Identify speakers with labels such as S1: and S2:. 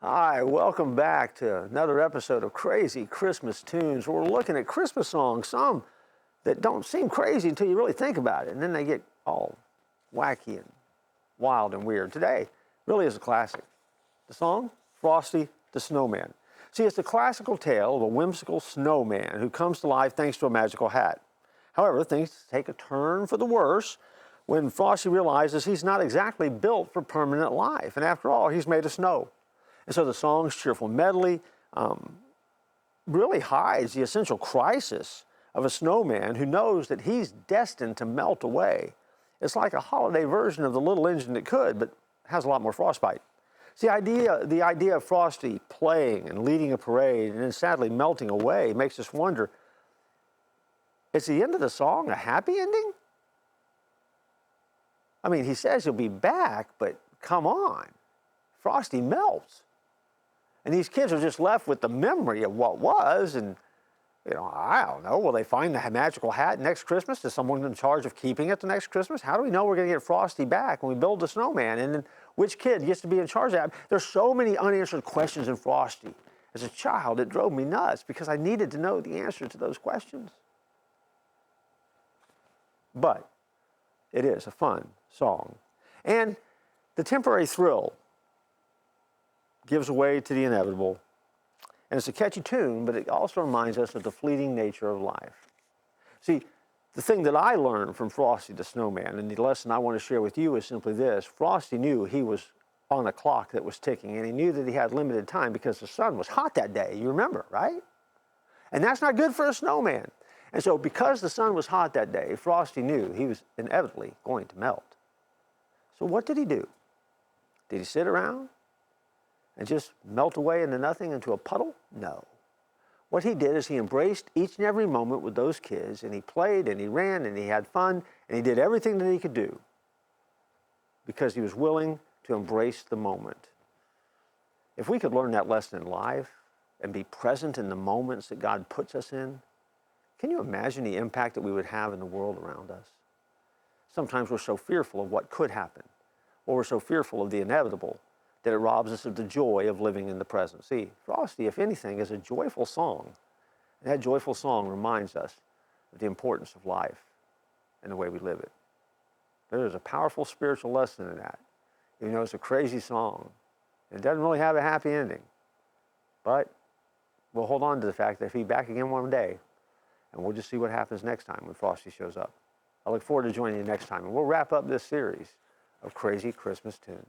S1: Hi, welcome back to another episode of Crazy Christmas Tunes. We're looking at Christmas songs, some that don't seem crazy until you really think about it, and then they get all wacky and wild and weird. Today really is a classic. The song, Frosty the Snowman. See, it's the classical tale of a whimsical snowman who comes to life thanks to a magical hat. However, things take a turn for the worse when Frosty realizes he's not exactly built for permanent life, and after all, he's made of snow. And so the song's cheerful medley really hides the essential crisis of a snowman who knows that he's destined to melt away. It's like a holiday version of the little engine that could, but has a lot more frostbite. See, the idea of Frosty playing and leading a parade and then sadly melting away makes us wonder, is the end of the song a happy ending? I mean, he says he'll be back, but come on, Frosty melts. And these kids are just left with the memory of what was, and, I don't know, will they find the magical hat next Christmas? Is someone in charge of keeping it the next Christmas? How do we know we're going to get Frosty back when we build the snowman? And then which kid gets to be in charge of that? There's so many unanswered questions in Frosty. As a child, it drove me nuts because I needed to know the answer to those questions. But it is a fun song. And the temporary thrill gives way to the inevitable. And it's a catchy tune, but it also reminds us of the fleeting nature of life. See, the thing that I learned from Frosty the Snowman, and the lesson I want to share with you is simply this. Frosty knew he was on a clock that was ticking, and he knew that he had limited time because the sun was hot that day. You remember, right? And that's not good for a snowman. And so because the sun was hot that day, Frosty knew he was inevitably going to melt. So what did he do? Did he sit around and just melt away into nothing, into a puddle? No. What he did is he embraced each and every moment with those kids, and he played and he ran and he had fun and he did everything that he could do because he was willing to embrace the moment. If we could learn that lesson in life and be present in the moments that God puts us in, can you imagine the impact that we would have in the world around us? Sometimes we're so fearful of what could happen, or we're so fearful of the inevitable that it robs us of the joy of living in the present. See, Frosty, if anything, is a joyful song. And that joyful song reminds us of the importance of life and the way we live it. There is a powerful spiritual lesson in that. Even though it's a crazy song, it doesn't really have a happy ending. But we'll hold on to the fact that he'll be back again one day, and we'll just see what happens next time when Frosty shows up. I look forward to joining you next time, and we'll wrap up this series of Crazy Christmas Tunes.